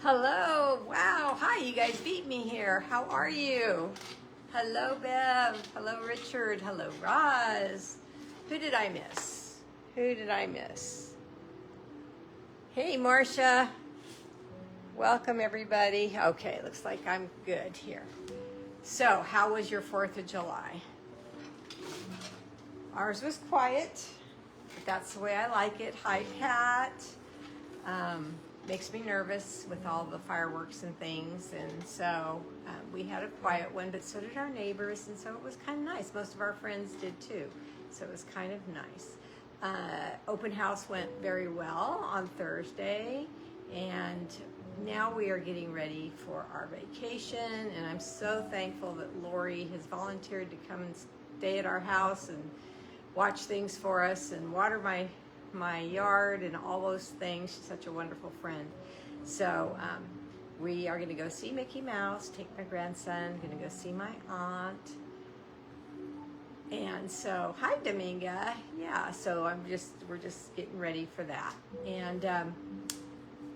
Hello. Wow. Hi, you guys beat me here. How are you? Hello, Bev. Hello, Richard. Hello, Roz. Who did I miss? Who did I miss? Hey, Marcia. Welcome, everybody. Okay, looks like I'm good here. So, how was your 4th of July? Ours was quiet, but that's the way I like it. Hi, Pat. Makes me nervous with all the fireworks and things, and so we had a quiet one, but so did our neighbors, and so it was kind of nice. Most of our friends did too, so it was kind of nice. Open house went very well on Thursday, and now we are getting ready for our vacation, and I'm so thankful that Lori has volunteered to come and stay at our house and watch things for us and water my yard and all those things. She's such a wonderful friend. So we are going to go see Mickey Mouse, take my grandson, going to go see my aunt. And so, hi Dominga. Yeah, so we're just getting ready for that. And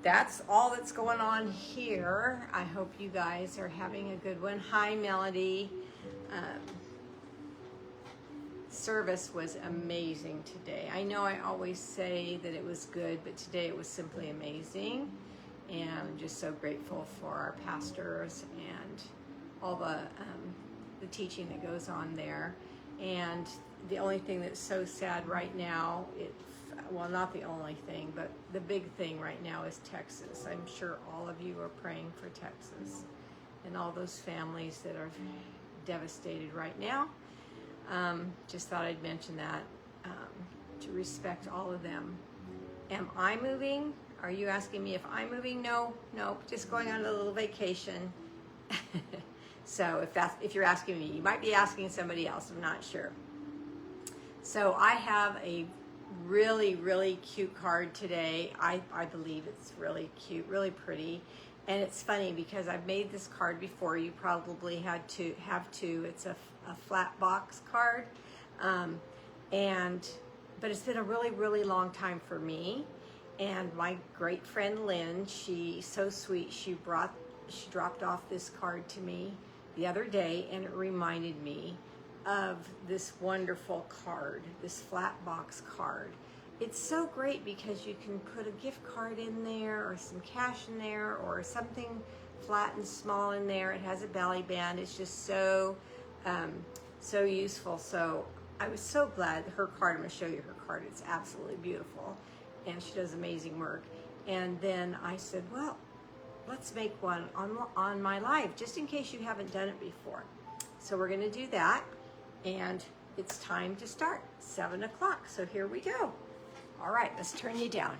that's all that's going on here. I hope you guys are having a good one. Hi Melody. Service was amazing today. I know I always say that it was good, but today it was simply amazing. And I'm just so grateful for our pastors and all the teaching that goes on there. And the only thing that's so sad right now, well, not the only thing, but the big thing right now is Texas. I'm sure all of you are praying for Texas and all those families that are devastated right now. Just thought I'd mention that to respect all of them. Am I moving? Are you asking me if I'm moving? No, just going on a little vacation. So if you're asking me, you might be asking somebody else. I'm not sure. So I have a really, really cute card today. I believe it's really cute, really pretty. And it's funny because I've made this card before. You probably have to. It's a flat box card. But it's been a really, really long time for me. And my great friend Lynn, she's so sweet. She dropped off this card to me the other day, and it reminded me of this wonderful card, this flat box card. It's so great because you can put a gift card in there or some cash in there or something flat and small in there. It has a belly band. It's just so useful. So I was so glad her card, I'm going to show you her card. It's absolutely beautiful. And she does amazing work. And then I said, well, let's make one on my live, just in case you haven't done it before. So we're going to do that. And it's time to start, 7 o'clock. So here we go. All right, let's turn you down.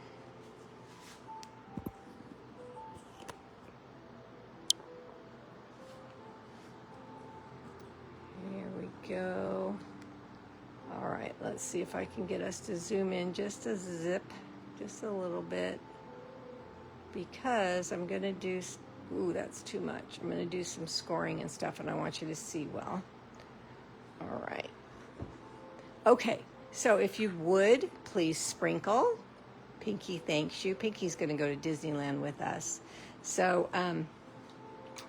Here we go. All right, let's see if I can get us to zoom in just a zip, just a little bit, because I'm going to do, ooh, that's too much. I'm going to do some scoring and stuff, and I want you to see well. All right. Okay, so if you would, please sprinkle. Pinky thanks you. Pinky's going to go to Disneyland with us. So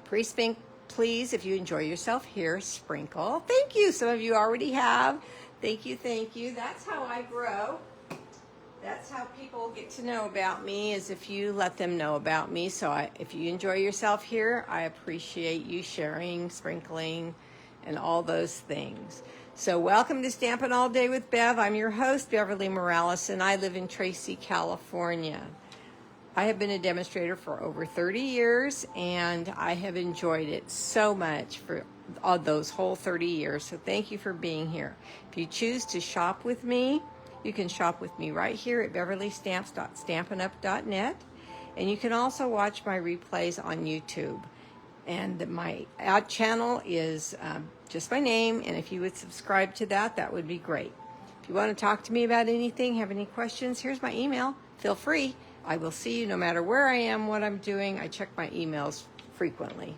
please, if you enjoy yourself here, sprinkle. Thank you. Some of you already have. Thank you, thank you. That's how I grow. That's how people get to know about me, is if you let them know about me. So if you enjoy yourself here, I appreciate you sharing, sprinkling, and all those things. So welcome to Stampin' All Day with Bev. I'm your host, Beverly Morales, and I live in Tracy, California. I have been a demonstrator for over 30 years, and I have enjoyed it so much for all those whole 30 years. So thank you for being here. If you choose to shop with me, you can shop with me right here at beverlystamps.stampinup.net. And you can also watch my replays on YouTube. And my ad channel is just my name, and if you would subscribe to that, that would be great. If you want to talk to me about anything, have any questions, here's my email. Feel free. I will see you no matter where I am, what I'm doing. I check my emails frequently.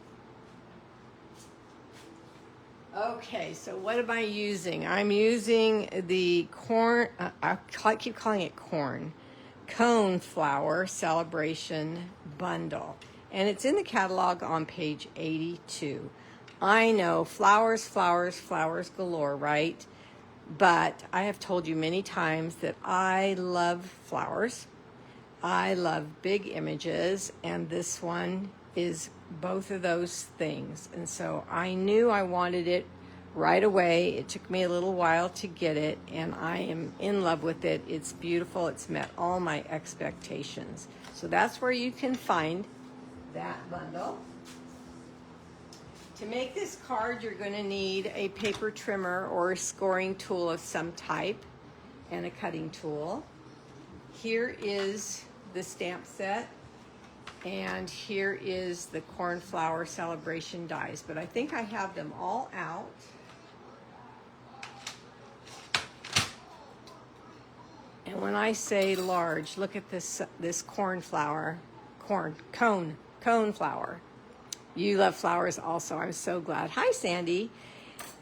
Okay, so what am I using? I'm using the corn, I keep calling it corn, Coneflower Celebration Bundle. and it's in the catalog on page 82. I know, flowers, flowers, flowers galore, right? But I have told you many times that I love flowers. I love big images, and this one is both of those things. And so I knew I wanted it right away. It took me a little while to get it, and I am in love with it. It's beautiful. It's met all my expectations. So that's where you can find that bundle. To make this card, you're going to need a paper trimmer or a scoring tool of some type and a cutting tool. Here is the stamp set, and here is the Coneflower celebration dies, but I think I have them all out. And when I say large, look at this coneflower. You love flowers also. I'm so glad. Hi, Sandy.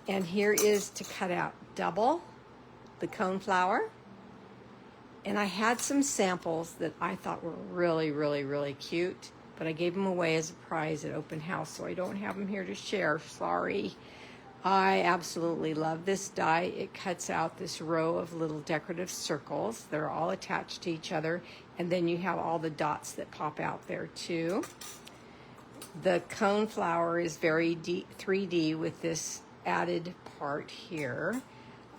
And here is to cut out double the coneflower. And I had some samples that I thought were really, really, really cute, but I gave them away as a prize at open house, so I don't have them here to share. Sorry. I absolutely love this die. It cuts out this row of little decorative circles. They're all attached to each other, and then you have all the dots that pop out there too. The coneflower is very 3D with this added part here.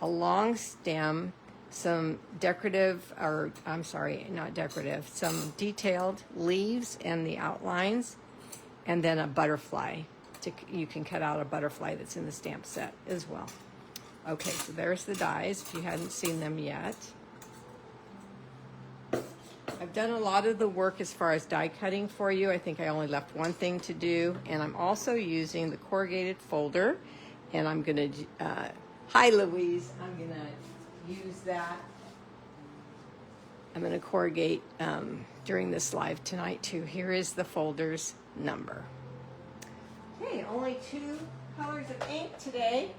A long stem, some decorative, or I'm sorry, not decorative, some detailed leaves and the outlines, and then a butterfly. You can cut out a butterfly that's in the stamp set as well. Okay, so there's the dies if you hadn't seen them yet. I've done a lot of the work as far as die cutting for you. I think I only left one thing to do, and I'm also using the corrugated folder, and I'm gonna, hi Louise, I'm gonna use that. I'm gonna corrugate during this live tonight too. Here is the folder's number. Okay, only 2 colors of ink today.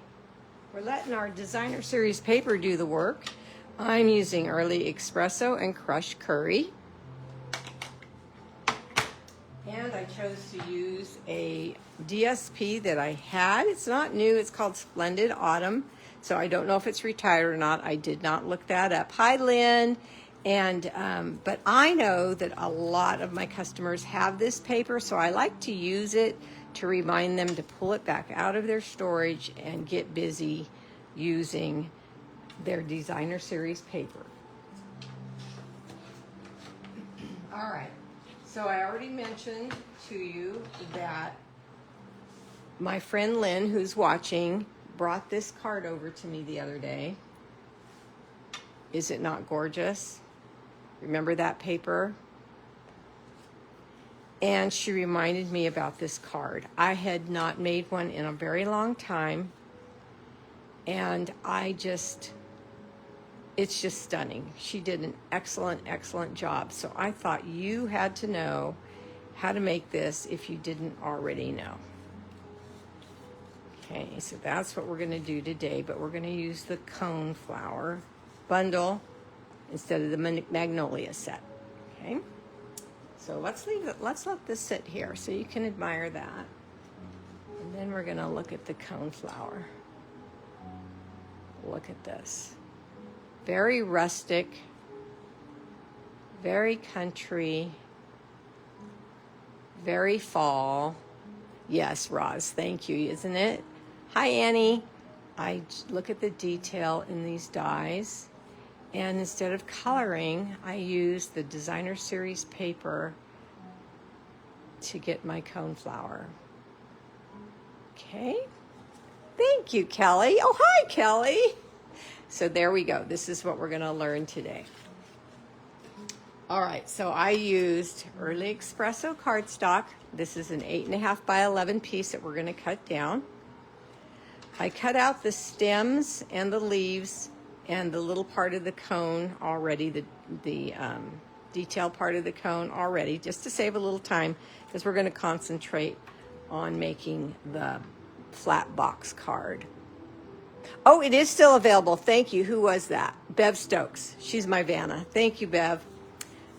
We're letting our designer series paper do the work. I'm using Early Espresso and Crushed Curry. And I chose to use a DSP that I had. It's not new, it's called Splendid Autumn. So I don't know if it's retired or not. I did not look that up. Hi, Lynn. And, but I know that a lot of my customers have this paper, so I like to use it to remind them to pull it back out of their storage and get busy using their designer series paper. All right, so I already mentioned to you that my friend Lynn, who's watching, brought this card over to me the other day. Is it not gorgeous? Remember that paper? And she reminded me about this card. I had not made one in a very long time, and it's just stunning. She did an excellent, excellent job. So I thought you had to know how to make this if you didn't already know. Okay, so that's what we're gonna do today, but we're gonna use the Coneflower bundle instead of the Magnolia set, okay? So let's let this sit here so you can admire that. And then we're gonna look at the Coneflower. Look at this. Very rustic, very country, very fall. Yes, Roz, thank you, isn't it? Hi, Annie. I look at the detail in these dies, and instead of coloring, I use the designer series paper to get my Coneflower. Okay. Thank you, Kelly. Oh, hi, Kelly. So there we go. This is what we're going to learn today. All right, so I used Early Espresso cardstock. This is an 8.5 by 11 piece that we're going to cut down. I cut out the stems and the leaves and the little part of the cone already, the detail part of the cone already, just to save a little time, because we're going to concentrate on making the flat box card. Oh, it is still available. Thank you. Who was that? Bev Stokes. She's my Vanna. Thank you, Bev.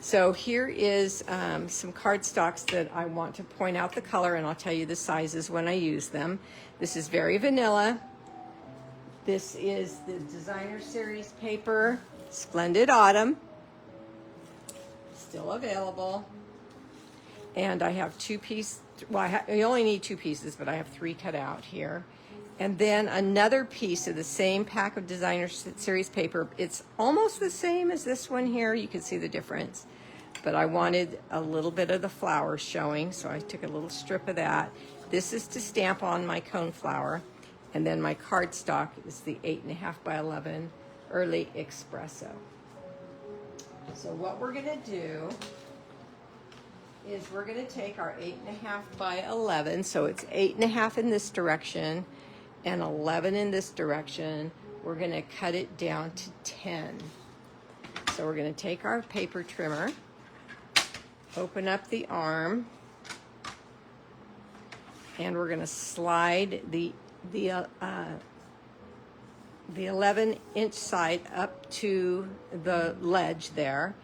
So here is some cardstocks that I want to point out the color, and I'll tell you the sizes when I use them. This is very vanilla. This is the Designer Series paper, Splendid Autumn. Still available. And I have two pieces. Well, you only need two pieces, but I have 3 cut out here. And then another piece of the same pack of Designer Series paper. It's almost the same as this one here. You can see the difference. But I wanted a little bit of the flowers showing, so I took a little strip of that. This is to stamp on my Coneflower. And then my cardstock is the 8.5 by 11 Early Espresso. So what we're going to do is we're going to take our 8.5 by 11, so it's 8.5 in this direction and 11 in this direction. We're going to cut it down to 10. So we're going to take our paper trimmer, open up the arm, and we're going to slide the 11-inch side up to the ledge there,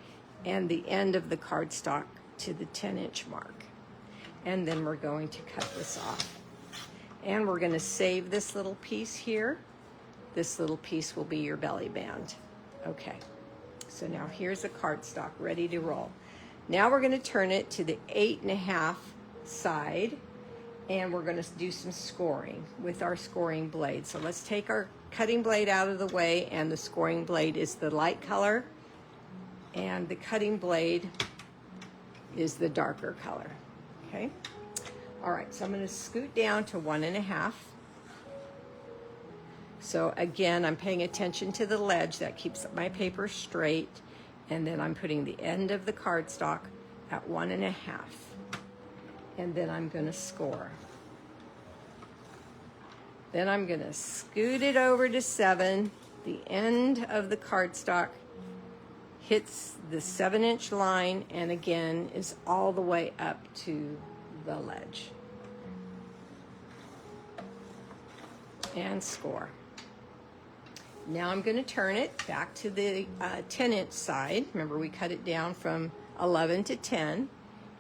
and the end of the cardstock to the 10-inch mark. And then we're going to cut this off. And we're going to save this little piece here. This little piece will be your belly band. Okay, so now here's the cardstock ready to roll. Now we're going to turn it to the 8.5 side, and we're going to do some scoring with our scoring blade. So let's take our cutting blade out of the way, and the scoring blade is the light color, and the cutting blade is the darker color. Okay. All right, so I'm going to scoot down to 1.5. So again, I'm paying attention to the ledge. That keeps my paper straight. And then I'm putting the end of the cardstock at 1.5. And then I'm going to score. Then I'm going to scoot it over to 7. The end of the cardstock hits the 7-inch line, and again is all the way up to the ledge. And score. Now I'm going to turn it back to the 10-inch side. Remember, we cut it down from 11 to 10,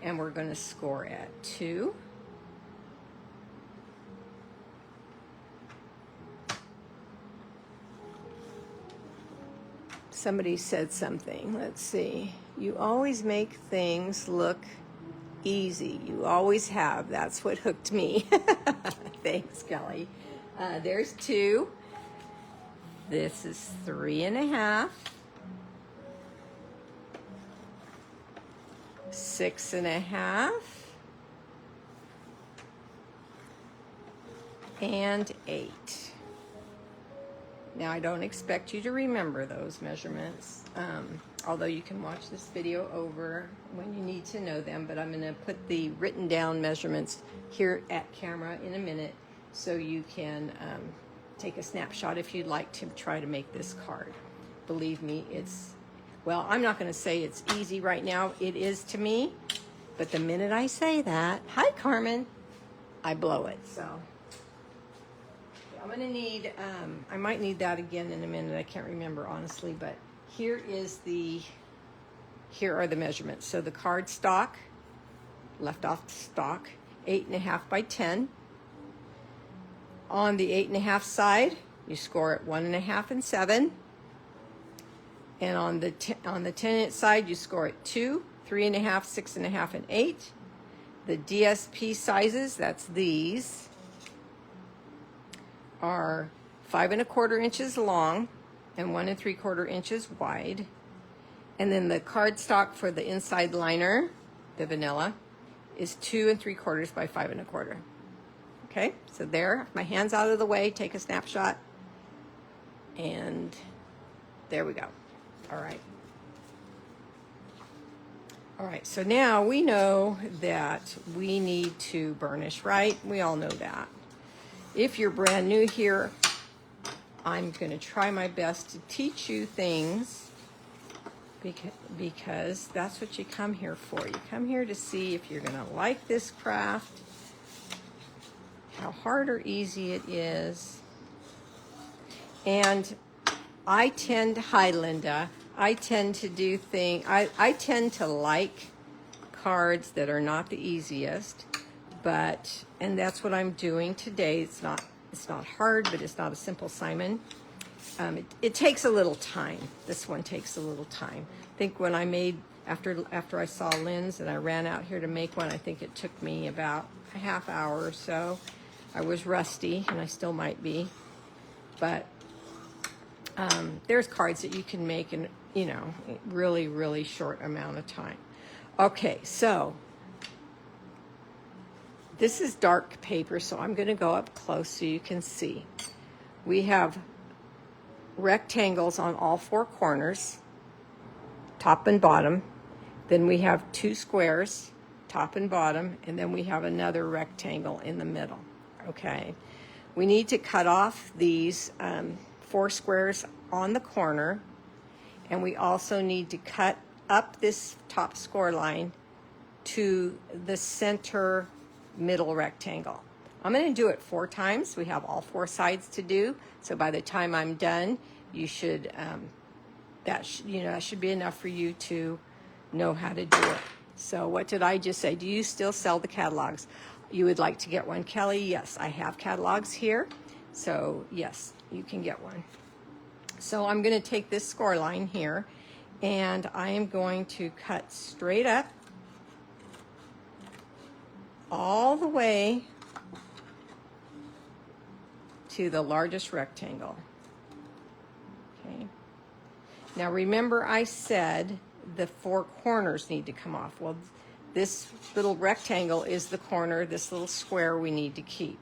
and we're going to score at 2. Somebody said something. Let's see. You always make things look easy. You always have. That's what hooked me. Thanks, Kelly. There's 2. This is 3.5. 6.5. And 8. Now, I don't expect you to remember those measurements, although you can watch this video over when you need to know them, but I'm going to put the written down measurements here at camera in a minute so you can take a snapshot if you'd like to try to make this card. Believe me, well, I'm not going to say it's easy right now. It is to me, but the minute I say that, hi, Carmen, I blow it, so. I'm going to need, I might need that again in a minute. I can't remember, honestly, but here are the measurements. So the card stock, left off the stock, 8.5 by 10. On the 8.5 side, you score at 1.5 and 7. And on the 10-inch side, you score at 2, 3.5, 6.5, and 8. The DSP sizes, that's these, are 5 1/4 inches long and 1 3/4 inches wide. And then the cardstock for the inside liner, the vanilla, is 2 3/4 by 5 1/4. Okay, so there, my hand's out of the way, take a snapshot, and there we go. All right. All right, so now we know that we need to burnish, right? We all know that. If you're brand new here, I'm going to try my best to teach you things because that's what you come here for. You come here to see if you're going to like this craft, how hard or easy it is. And hi, Linda. I tend to do I tend to like cards that are not the easiest, and that's what I'm doing today. It's not hard, but it's not a simple Simon. It takes a little time. This one takes a little time. I think when I made, after I saw Lynn's and I ran out here to make one, I think it took me about a half hour or so. I was rusty, and I still might be, but there's cards that you can make in, really, really short amount of time. Okay, so this is dark paper, so I'm going to go up close so you can see. We have rectangles on all four corners, top and bottom. Then we have two squares, top and bottom, and then we have another rectangle in the middle. Okay, we need to cut off these 4 squares on the corner, and we also need to cut up this top score line to the center middle rectangle. I'm going to do it 4 times. We have all 4 sides to do, so by the time I'm done, you should that should be enough for you to know how to do it. So what did I just say? Do you still sell the catalogs? You would like to get one, Kelly? Yes, I have catalogs here, so yes, you can get one. So I'm going to take this score line here, and I am going to cut straight up all the way to the largest rectangle. Okay. Now remember, I said the 4 corners need to come off. Well, this little rectangle is the corner, this little square we need to keep.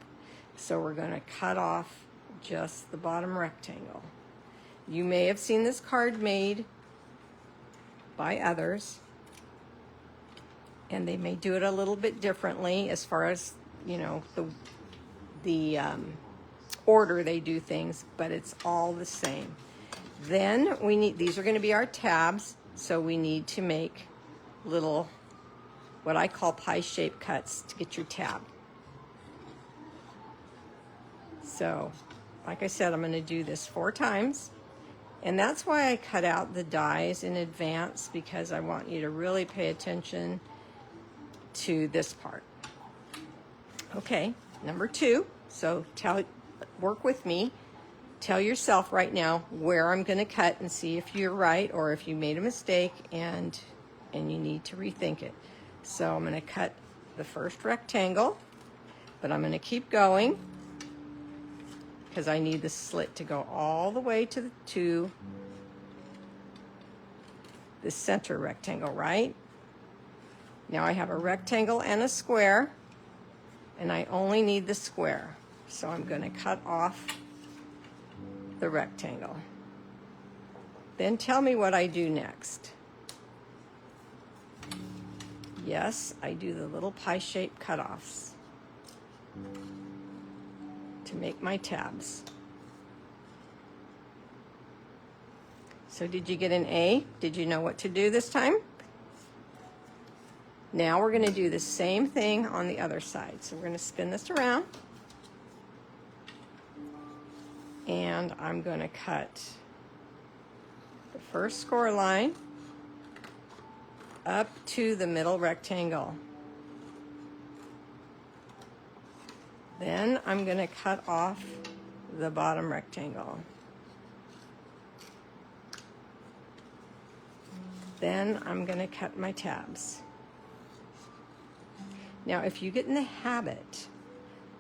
So we're going to cut off just the bottom rectangle. You may have seen this card made by others, and they may do it a little bit differently as far as, the order they do things, but it's all the same. Then these are going to be our tabs, so we need to make little, what I call pie-shaped cuts to get your tab. So, like I said, I'm going to do this 4 times. And that's why I cut out the dies in advance, because I want you to really pay attention to this part. Okay, number 2. So work with me. Tell yourself right now where I'm going to cut and see if you're right or if you made a mistake and you need to rethink it. So I'm going to cut the first rectangle, but I'm going to keep going because I need the slit to go all the way to the center rectangle, right? Now I have a rectangle and a square, and I only need the square. So I'm going to cut off the rectangle. Then tell me what I do next. Yes, I do the little pie-shaped cutoffs to make my tabs. So did you get an A? Did you know what to do this time? Now we're going to do the same thing on the other side. So we're going to spin this around, and I'm going to cut the first score line up to the middle rectangle. Then I'm going to cut off the bottom rectangle. Then I'm going to cut my tabs. Now, if you get in the habit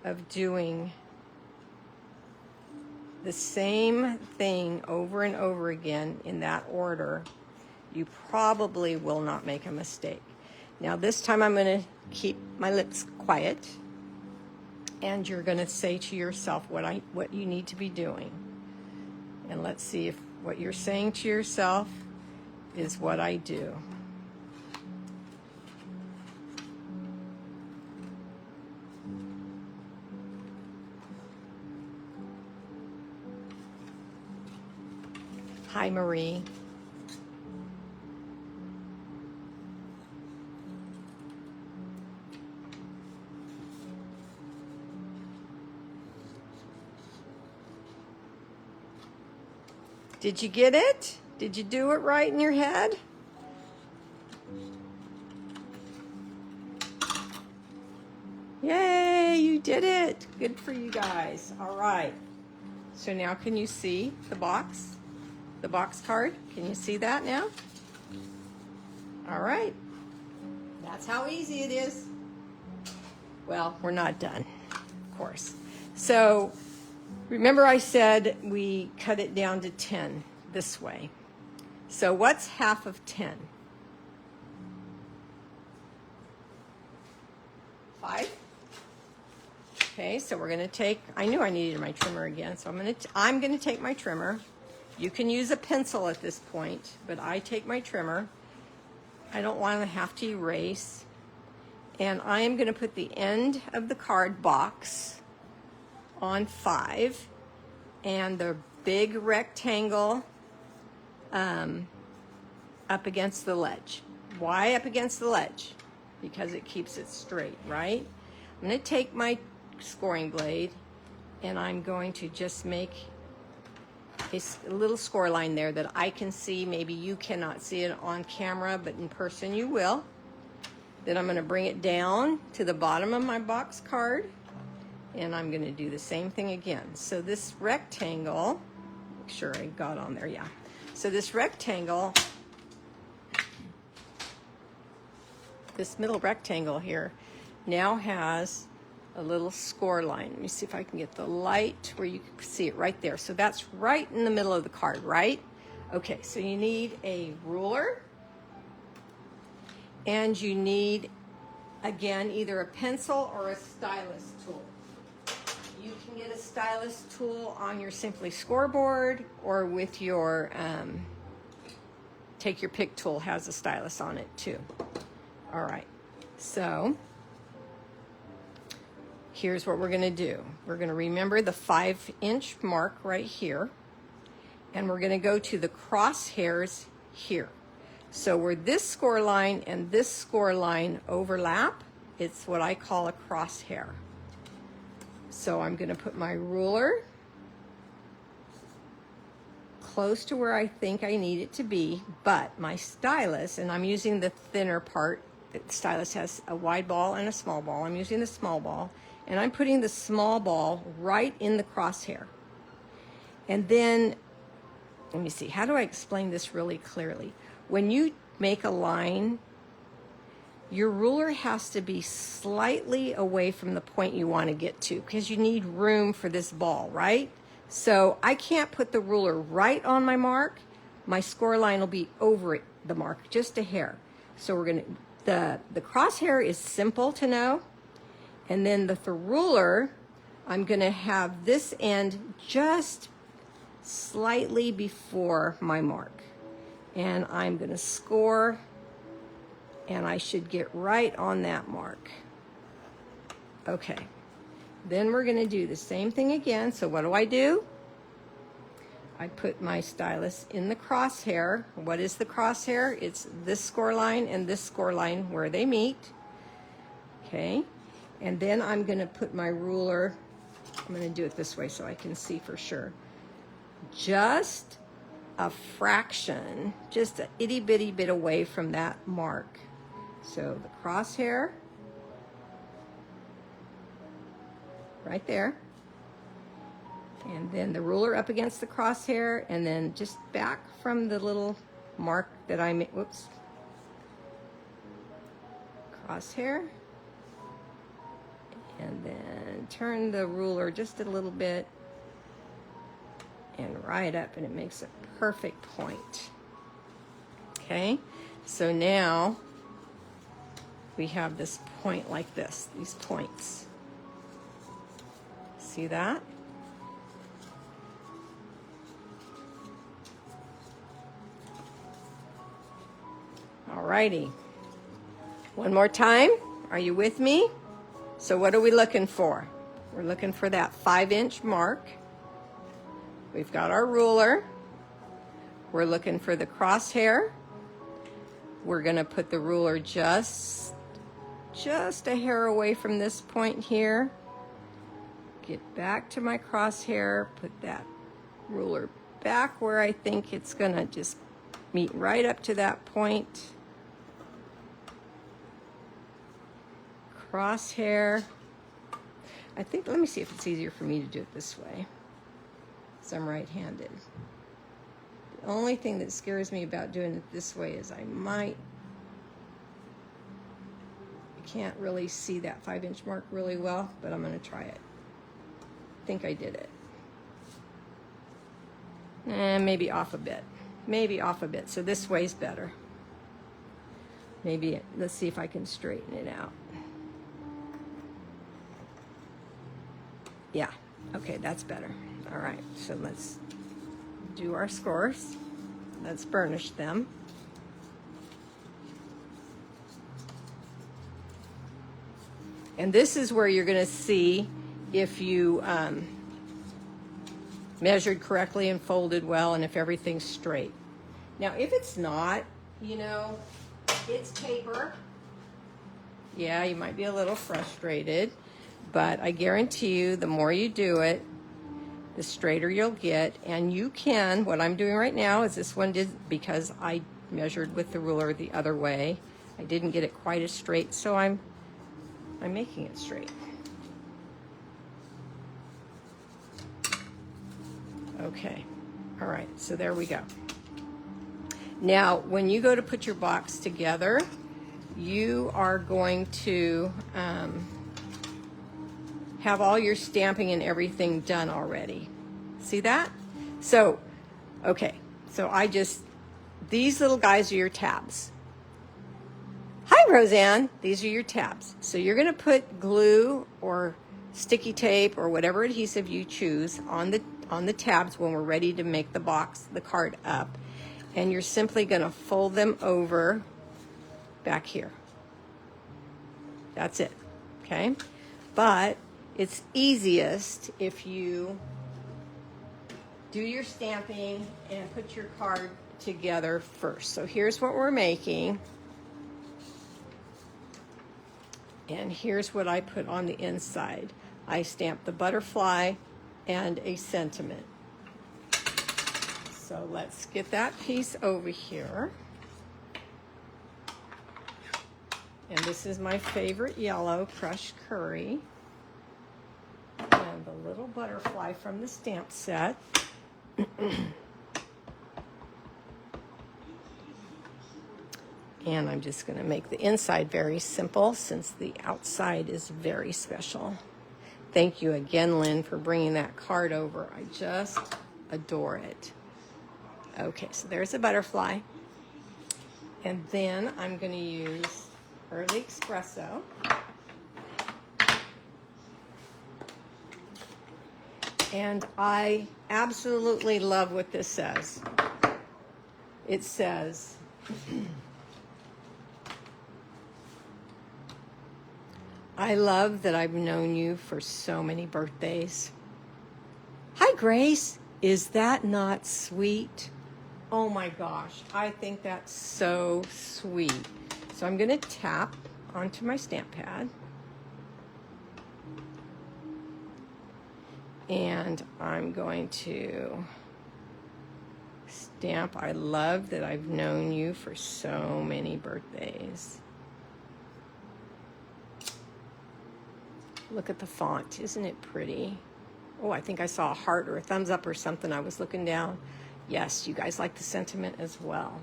of doing the same thing over and over again in that order, you probably will not make a mistake. Now, this time I'm going to keep my lips quiet, and you're going to say to yourself what you need to be doing. And let's see if what you're saying to yourself is what I do. Hi, Marie. Did you get it? Did you do it right in your head? Yay, you did it. Good for you guys. All right. So now can you see the box? The box card? Can you see that now? All right. That's how easy it is. Well, we're not done, of course. So remember I said we cut it down to 10 this way. So what's half of 10? 5? Okay, so we're gonna take, I knew I needed my trimmer again, so I'm gonna take my trimmer. You can use a pencil at this point, but I take my trimmer. I don't want to have to erase. And I am gonna put the end of the card box on 5 and the big rectangle up against the ledge. Why up against the ledge? Because it keeps it straight, right? I'm gonna take my scoring blade and I'm going to just make a little score line there that I can see. Maybe you cannot see it on camera, but in person you will. Then I'm going to bring it down to the bottom of my box card and I'm going to do the same thing again. So this rectangle, make sure I got on there, yeah. So this rectangle, this middle rectangle here now has a little score line. Let me see if I can get the light where you can see it right there. So that's right in the middle of the card, right? Okay, so you need a ruler and you need, again, either a pencil or a stylus tool. You can get a stylus tool on your Simply scoreboard or with your, take your pick tool has a stylus on it too. All right, so here's what we're going to do. We're going to remember the 5-inch mark right here, and we're going to go to the crosshairs here. So where this score line and this score line overlap, it's what I call a crosshair. So I'm going to put my ruler close to where I think I need it to be, but my stylus, and I'm using the thinner part, the stylus has a wide ball and a small ball. I'm using the small ball. And I'm putting the small ball right in the crosshair. And then, let me see, how do I explain this really clearly? When you make a line, your ruler has to be slightly away from the point you want to get to because you need room for this ball, right? So I can't put the ruler right on my mark. My score line will be over it, the mark, just a hair. So we're going to, the crosshair is simple to know. And then the ruler, I'm going to have this end just slightly before my mark. And I'm going to score, and I should get right on that mark. Okay. Then we're going to do the same thing again. So what do? I put my stylus in the crosshair. What is the crosshair? It's this score line and this score line where they meet. Okay. And then I'm going to put my ruler, I'm going to do it this way so I can see for sure. Just a fraction, just an itty bitty bit away from that mark. So the crosshair, right there. And then the ruler up against the crosshair, and then just back from the little mark that I made, whoops. Crosshair. And then turn the ruler just a little bit and right up, and it makes a perfect point. Okay, so now we have this point like this, these points. See that? Alrighty. One more time. Are you with me? So what are we looking for? We're looking for that 5-inch mark. We've got our ruler. We're looking for the crosshair. We're going to put the ruler just a hair away from this point here. Get back to my crosshair, put that ruler back where I think it's going to just meet right up to that point. Crosshair. I think, let me see if it's easier for me to do it this way, because I'm right-handed. The only thing that scares me about doing it this way is I can't really see that 5-inch mark really well, but I'm going to try it. I think I did it. And maybe off a bit. Maybe off a bit. So this way's better. Maybe, let's see if I can straighten it out. Yeah, okay, that's better. All right, so let's do our scores. Let's burnish them. And this is where you're gonna see if you measured correctly and folded well and if everything's straight. Now, if it's not, you know, it's paper. Yeah, you might be a little frustrated, but I guarantee you the more you do it, the straighter you'll get. And you can, what I'm doing right now is this one did, because I measured with the ruler the other way, I didn't get it quite as straight, so I'm making it straight. Okay, all right, so there we go. Now, when you go to put your box together, you are going to have all your stamping and everything done already. See that? So, okay, so these little guys are your tabs. Hi, Roseanne. These are your tabs. So you're gonna put glue or sticky tape or whatever adhesive you choose on the tabs when we're ready to make the card up. And you're simply gonna fold them over back here. That's it, okay? But it's easiest if you do your stamping and put your card together first. So here's what we're making. And here's what I put on the inside. I stamped the butterfly and a sentiment. So let's get that piece over here. And this is my favorite yellow, crushed curry. And the little butterfly from the stamp set. And I'm just going to make the inside very simple since the outside is very special. Thank you again, Lynn, for bringing that card over. I just adore it. Okay, so there's a butterfly. And then I'm going to use Early Espresso. And I absolutely love what this says. It says, I love that I've known you for so many birthdays. Hi, Grace. Is that not sweet? Oh my gosh, I think that's so sweet. So I'm going to tap onto my stamp pad. And I'm going to stamp, I love that I've known you for so many birthdays. Look at the font, isn't it pretty? Oh, I think I saw a heart or a thumbs up or something. I was looking down. Yes, you guys like the sentiment as well.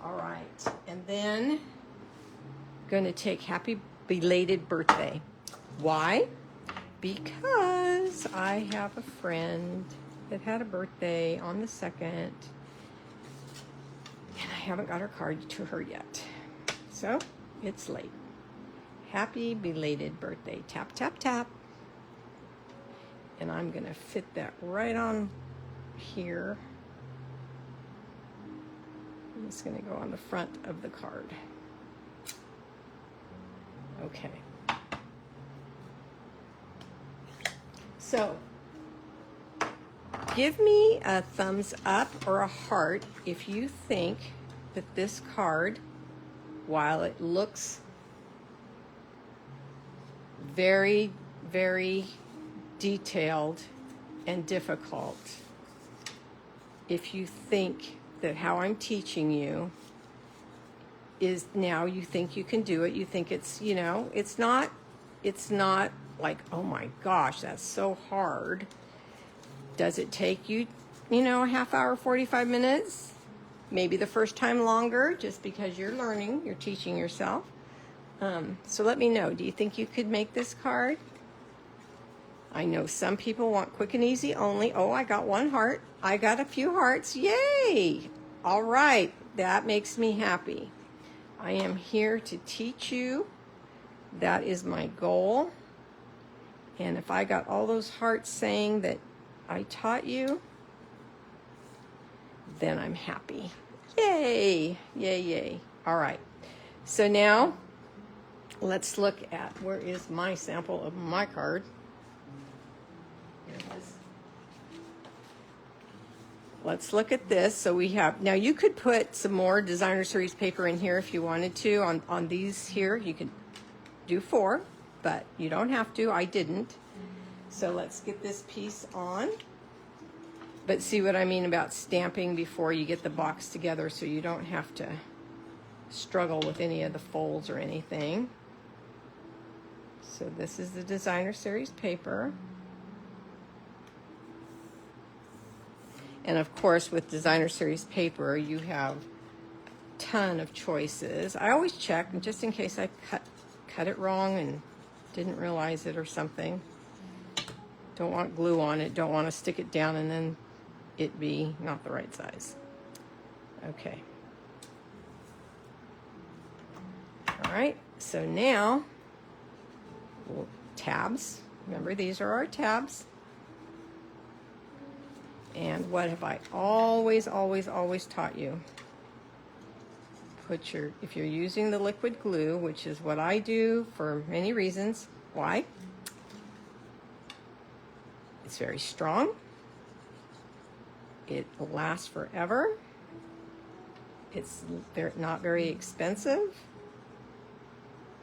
All right, and then I'm going to take happy belated birthday. Why? Because I have a friend that had a birthday on the 2nd, and I haven't got her card to her yet. So it's late. Happy belated birthday. Tap, tap, tap. And I'm going to fit that right on here. It's going to go on the front of the card. Okay. So, give me a thumbs up or a heart if you think that this card, while it looks very, very detailed and difficult, if you think that how I'm teaching you is now you think you can do it. You think it's, you know, it's not like, oh my gosh, that's so hard. Does it take you, you know, a half hour, 45 minutes? Maybe the first time longer, just because you're learning, you're teaching yourself. So let me know, do you think you could make this card? I know some people want quick and easy only. Oh, I got one heart. I got a few hearts. Yay! All right, that makes me happy. I am here to teach you. That is my goal. And if I got all those hearts saying that I taught you, then I'm happy. Yay! Yay, yay. All right. So now, let's look at, where is my sample of my card? Here it is. Let's look at this. So we have, now you could put some more designer series paper in here if you wanted to. On these here, you could do 4, but you don't have to. I didn't. So let's get this piece on. But see what I mean about stamping before you get the box together, so you don't have to struggle with any of the folds or anything. So this is the designer series paper. And of course, with designer series paper, you have a ton of choices. I always check, just in case I cut it wrong and didn't realize it or something. Don't want glue on it, don't want to stick it down and then it be not the right size. Okay. All right, so now, tabs. Remember, these are our tabs. And what have I always, always, always taught you? Put your, if you're using the liquid glue, which is what I do for many reasons. Why? It's very strong. It lasts forever. It's not very expensive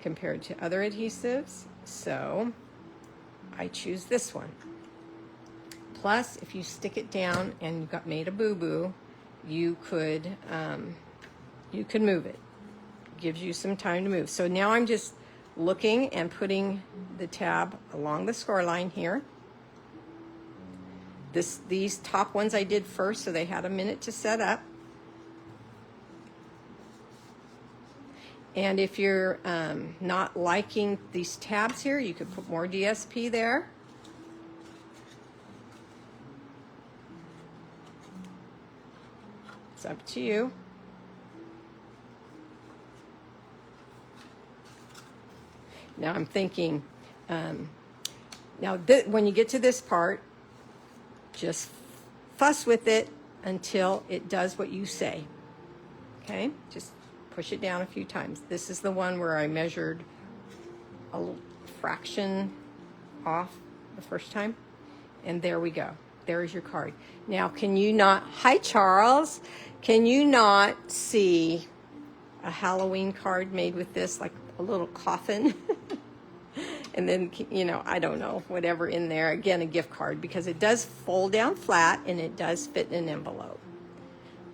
compared to other adhesives. So I choose this one. Plus, if you stick it down and you got made a boo-boo, you could move it. Gives you some time to move. So now I'm just looking and putting the tab along the score line here. These top ones I did first, so they had a minute to set up. And if you're not liking these tabs here, you could put more DSP there. It's up to you. Now I'm thinking, when you get to this part, just fuss with it until it does what you say. Okay? Just push it down a few times. This is the one where I measured a fraction off the first time. And there we go. There's your card. Now, can you not, hi Charles, can you not see a Halloween card made with this, like a little coffin? And then, you know, I don't know, whatever in there. Again, a gift card, because it does fold down flat and it does fit in an envelope.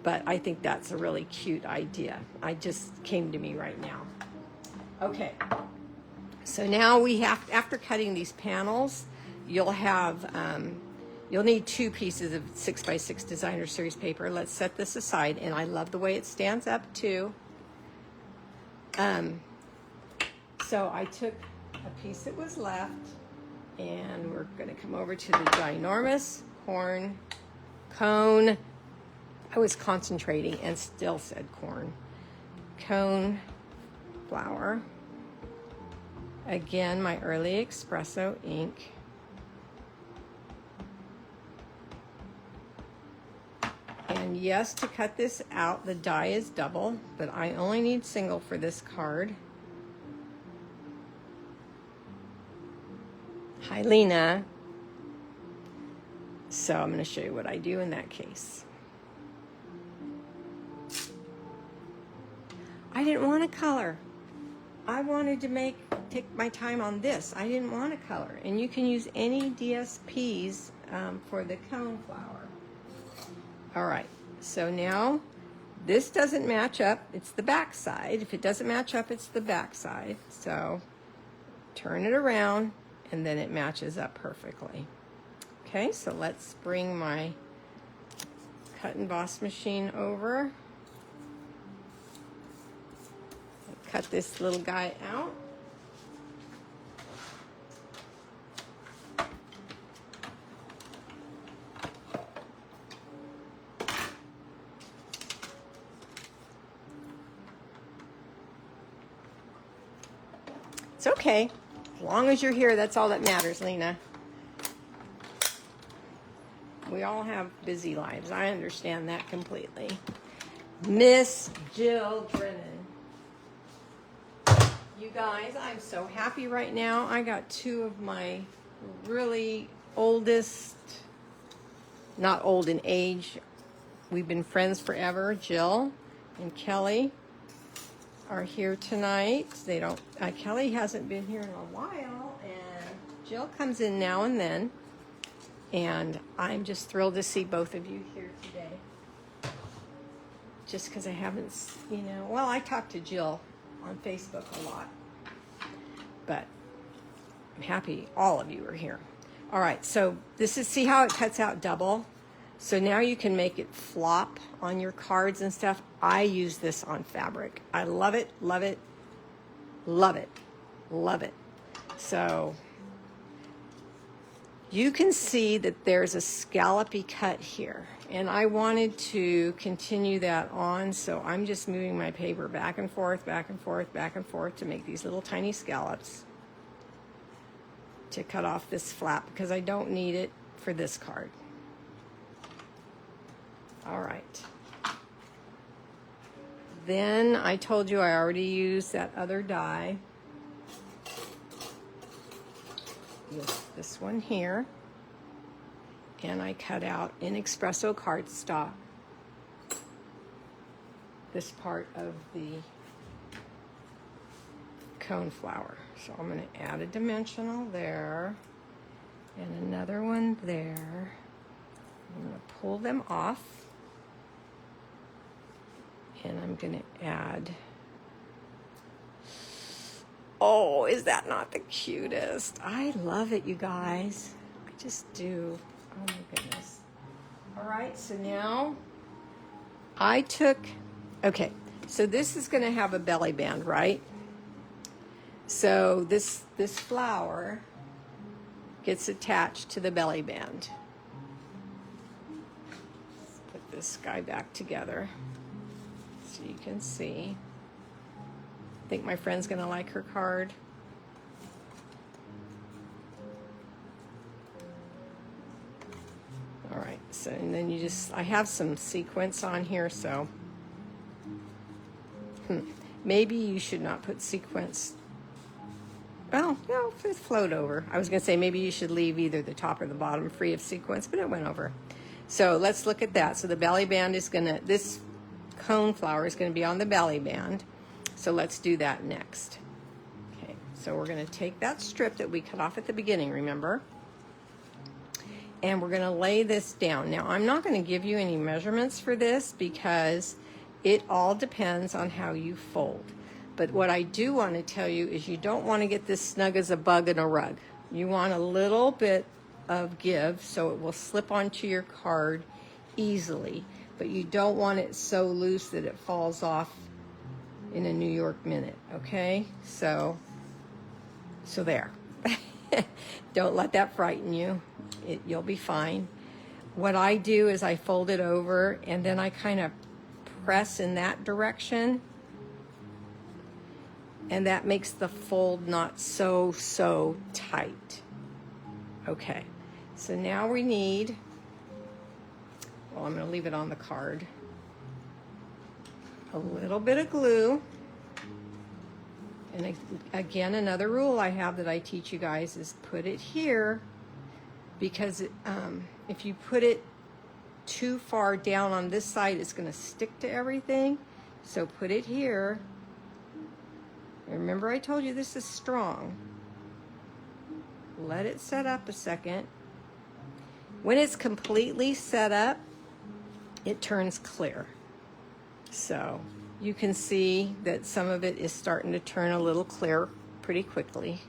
But I think that's a really cute idea. It just came to me right now. Okay. So now we have, after cutting these panels, you'll have, you'll need 2 pieces of 6x6 designer series paper. Let's set this aside. And I love the way it stands up too. So I took a piece that was left, and we're going to come over to the ginormous cone. I was concentrating and still said cone flower. Again, my early espresso ink. And yes, to cut this out, the die is double, but I only need single for this card. Hi, Lena. So I'm going to show you what I do in that case. I didn't want to color. I wanted to take my time on this. I didn't want to color. And you can use any DSPs for the Coneflower. All right. So now This doesn't match up, it's the back side. If it doesn't match up, it's the back side. So turn it around and then it matches up perfectly. Okay, so let's bring my cut and emboss machine over. Cut this little guy out. It's okay. As long as you're here, that's all that matters, Lena. We all have busy lives. I understand that completely. Miss Jill Drennan. You guys, I'm so happy right now. I got two of my really oldest, not old in age, we've been friends forever, Jill and Kelly are here tonight. They don't, Kelly hasn't been here in a while, and Jill comes in now and then, and I'm just thrilled to see both of you here today. Just because I haven't, you know, well, I talk to Jill on Facebook a lot, but I'm happy all of you are here. All right, so this is, see how it cuts out double? So now you can make it flop on your cards and stuff. I use this on fabric. I love it, love it, love it, love it. So you can see that there's a scallopy cut here, and I wanted to continue that on, so I'm just moving my paper back and forth, back and forth, back and forth to make these little tiny scallops to cut off this flap because I don't need it for this card. All right. Then I told you I already used that other die. This one here. And I cut out in espresso cardstock this part of the coneflower. So I'm going to add a dimensional there and another one there. I'm going to pull them off. And I'm going to add, oh, is that not the cutest? I love it, you guys. I just do. Oh my goodness. All right, so now I took, okay, so this is going to have a belly band, right? So this flower gets attached to the belly band. Let's put this guy back together so you can see. I think my friend's going to like her card. All right, so and then you just, I have some sequins on here, so maybe you should not put sequins. Well, no, it float over. I was going to say maybe you should leave either the top or the bottom free of sequins, but it went over. So let's look at that. So the belly band is going to, this coneflower is going to be on the belly band. So let's do that next. Okay, so we're going to take that strip that we cut off at the beginning, remember? And we're going to lay this down. Now, I'm not going to give you any measurements for this because it all depends on how you fold. But what I do want to tell you is you don't want to get this snug as a bug in a rug. You want a little bit of give so it will slip onto your card easily. But you don't want it so loose that it falls off in a New York minute, okay? So there. Don't let that frighten you. You'll be fine. What I do is I fold it over and then I kind of press in that direction, and that makes the fold not so tight. Okay, so now we need, well, I'm going to leave it on the card, a little bit of glue. And again, another rule I have that I teach you guys is put it here, because if you put it too far down on this side, it's going to stick to everything. So put it here. Remember I told you this is strong. Let it set up a second. When it's completely set up, it turns clear. So you can see that some of it is starting to turn a little clear pretty quickly.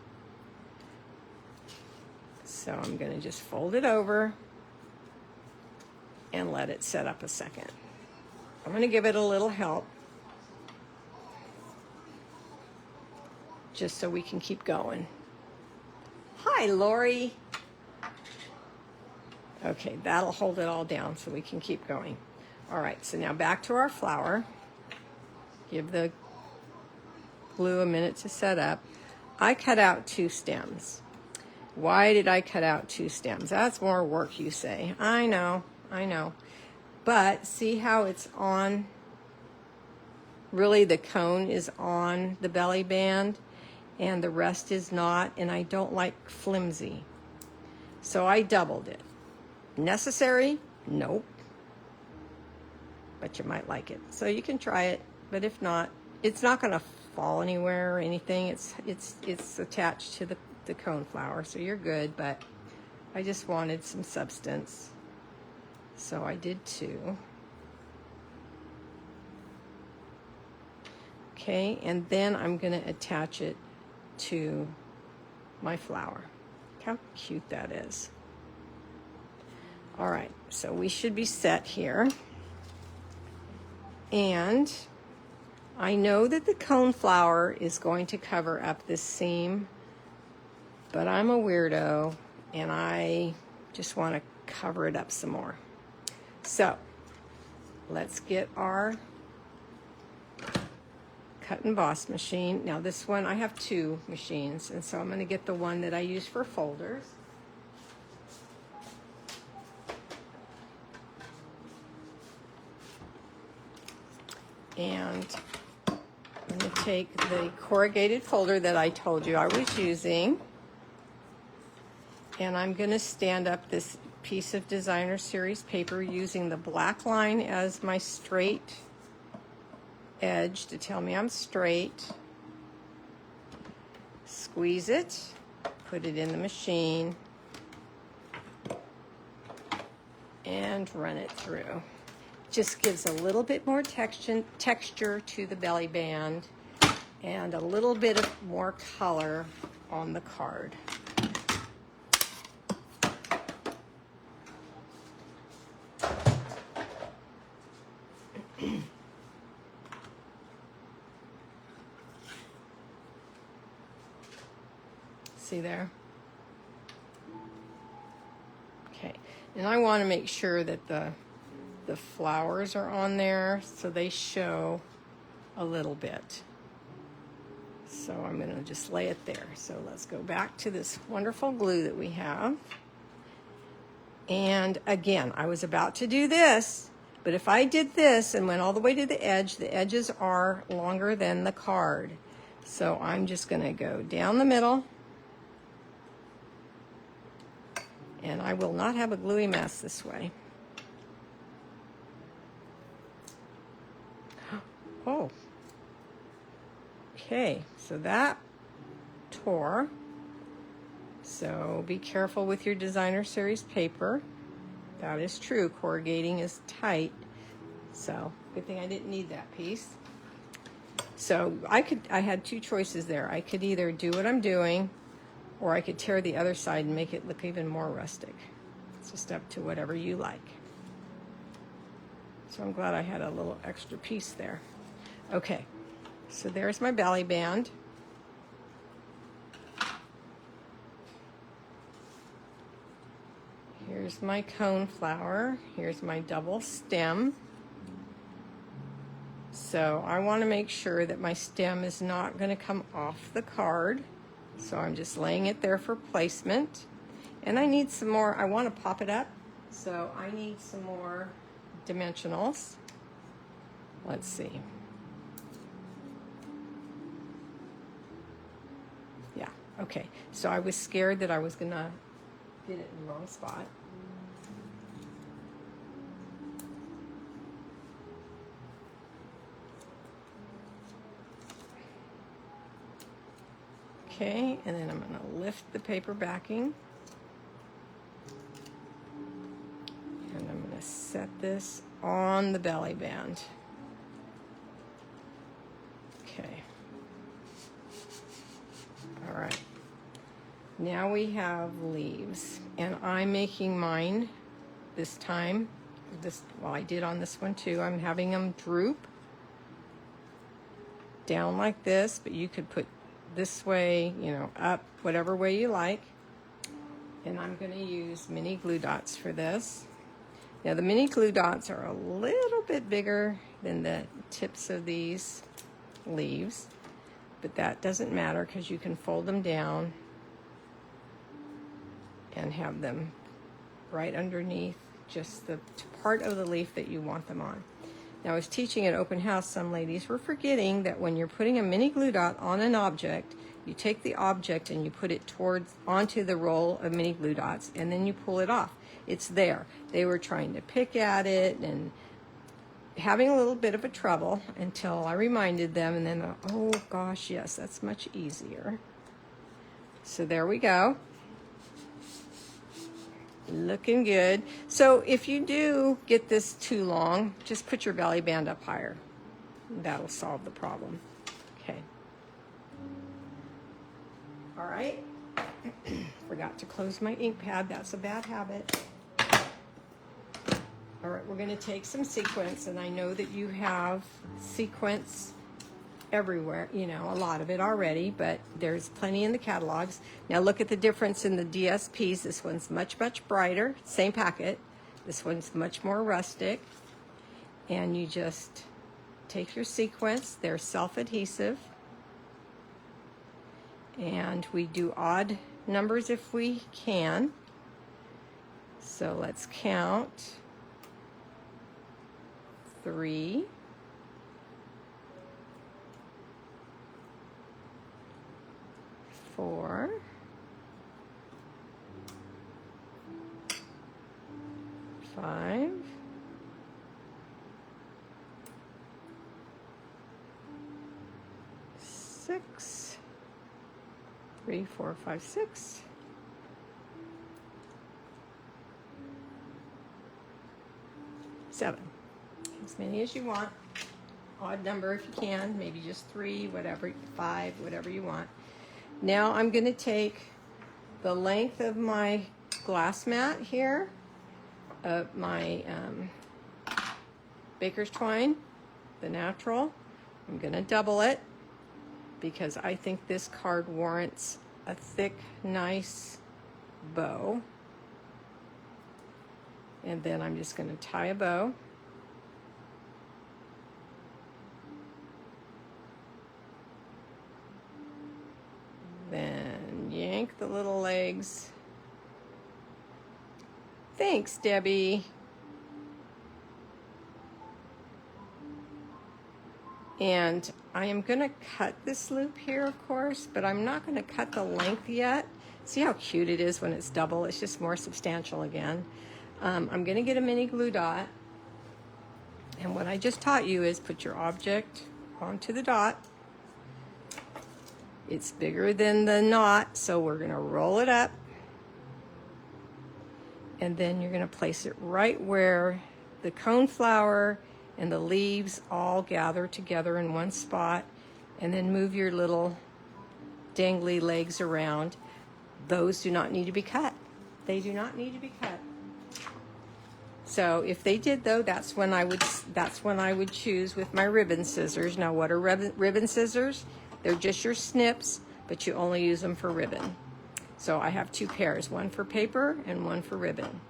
So I'm going to just fold it over and let it set up a second. I'm going to give it a little help just so we can keep going. Hi, Lori. Okay, that'll hold it all down so we can keep going. All right, so now back to our flower. Give the glue a minute to set up. I cut out 2 stems. Why did I cut out 2 stems? That's more work, you say. I know. But see how it's on, really the cone is on the belly band and the rest is not, and I don't like flimsy. So I doubled it. Necessary? Nope. But you might like it. So you can try it, but if not, it's not gonna fall anywhere or anything. It's attached to the coneflower, so you're good, but I just wanted some substance. So I did 2. Okay, and then I'm gonna attach it to my flower. Look how cute that is. All right, so we should be set here. And I know that the coneflower is going to cover up this seam, but I'm a weirdo and I just want to cover it up some more. So let's get our cut and emboss machine. Now this one, I have 2 machines, and so I'm going to get the one that I use for folders. And I'm going to take the corrugated folder that I told you I was using, and I'm going to stand up this piece of designer series paper using the black line as my straight edge to tell me I'm straight. Squeeze it, put it in the machine, and run it through. Just gives a little bit more texture to the belly band and a little bit of more color on the card. See there? Okay, and I want to make sure that the flowers are on there so they show a little bit. So I'm going to just lay it there. So let's go back to this wonderful glue that we have. And again, I was about to do this, but if I did this and went all the way to the edges are longer than the card. So I'm just going to go down the middle. And I will not have a gluey mess this way. Oh. Okay, so that tore. So be careful with your designer series paper. That is true, corrugating is tight. So good thing I didn't need that piece. So I had 2 choices there. I could either do what I'm doing, or I could tear the other side and make it look even more rustic. It's just up to whatever you like. So I'm glad I had a little extra piece there. Okay, so there's my belly band. Here's my coneflower. Here's my double stem. So I want to make sure that my stem is not going to come off the card. So I'm just laying it there for placement. And I need some more, I want to pop it up. So I need some more dimensionals. Let's see. Yeah, okay. So I was scared that I was going to get it in the wrong spot. Okay, and then I'm going to lift the paper backing. And I'm going to set this on the belly band. All right. Now we have leaves, and I'm making mine this time. Well, I did on this one too. I'm having them droop down like this, but you could put this way, you know, up, whatever way you like. And I'm going to use mini glue dots for this. Now the mini glue dots are a little bit bigger than the tips of these leaves, but that doesn't matter because you can fold them down and have them right underneath just the part of the leaf that you want them on. Now I was teaching at open house, some ladies were forgetting that when you're putting a mini glue dot on an object, you take the object and you put it onto the roll of mini glue dots, and then you pull it off. It's there. They were trying to pick at it and having a little bit of a trouble until I reminded them, and then, oh gosh, yes, that's much easier. So there we go. Looking good. So if you do get this too long, just put your belly band up higher. That'll solve the problem. Okay. All right. Forgot to close my ink pad. That's a bad habit. All right, we're going to take some sequins, and I know that you have sequins everywhere, you know, a lot of it already, but there's plenty in the catalogs. Now look at the difference in the DSPs. This one's much, much brighter, same packet. This one's much more rustic. And you just take your sequins. They're self-adhesive. And we do odd numbers if we can. So let's count. 3, 4, 5, 6, 3, 4, 5, 6. 7. As many as you want. Odd number if you can, maybe just 3, whatever, 5, whatever you want. Now I'm going to take the length of my glass mat here, of my baker's twine, the natural. I'm going to double it because I think this card warrants a thick, nice bow. And then I'm just going to tie a bow. Then yank the little legs. Thanks, Debbie. And I am going to cut this loop here, of course, but I'm not going to cut the length yet. See how cute it is when it's double? It's just more substantial again. I'm going to get a mini glue dot. And what I just taught you is put your object onto the dot. It's bigger than the knot, so we're going to roll it up. And then you're going to place it right where the coneflower and the leaves all gather together in one spot. And then move your little dangly legs around. Those do not need to be cut. They do not need to be cut. So if they did, though, that's when I would choose with my ribbon scissors. Now, what are ribbon scissors? They're just your snips, but you only use them for ribbon. So I have 2 pairs, one for paper and one for ribbon.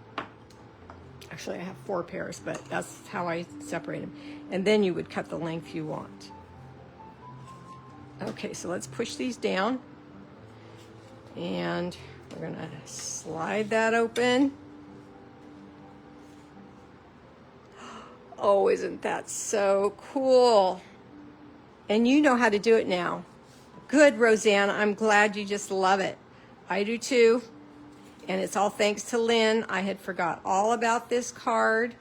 Actually, I have 4 pairs, but that's how I separate them. And then you would cut the length you want. Okay, so let's push these down. And we're gonna slide that open. Oh, isn't that so cool? And you know how to do it now. Good, Roseanne. I'm glad you just love it. I do too. And it's all thanks to Lynn. I had forgot all about this card.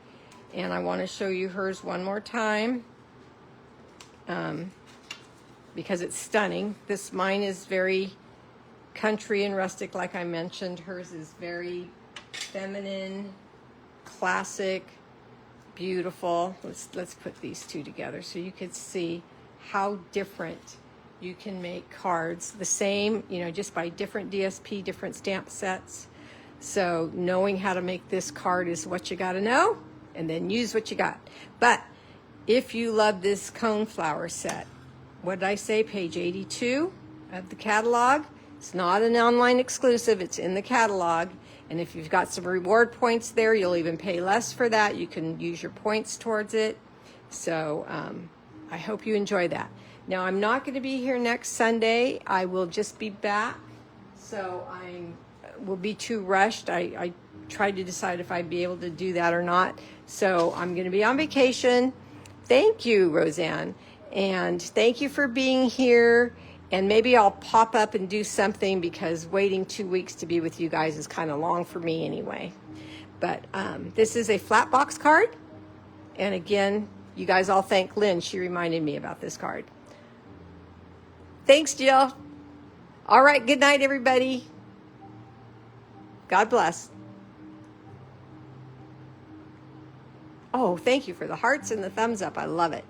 And I want to show you hers one more time. Because it's stunning. Mine is very country and rustic, like I mentioned. Hers is very feminine, classic, beautiful. Let's put these two together so you could see how different you can make cards the same, you know, just by different DSP, different stamp sets. So knowing how to make this card is what you got to know, and then use what you got. But if you love this Coneflower set, what did I say, page 82 of the catalog? It's not an online exclusive, it's in the catalog. And if you've got some reward points there, you'll even pay less for that. You can use your points towards it. So I hope you enjoy that. Now, I'm not going to be here next Sunday. I will just be back. So I will be too rushed. I tried to decide if I'd be able to do that or not. So I'm going to be on vacation. Thank you, Roseanne. And thank you for being here. And maybe I'll pop up and do something, because waiting 2 weeks to be with you guys is kind of long for me anyway. But this is a flat box card. And again, you guys all thank Lynn. She reminded me about this card. Thanks, Jill. All right, good night, everybody. God bless. Oh, thank you for the hearts and the thumbs up. I love it.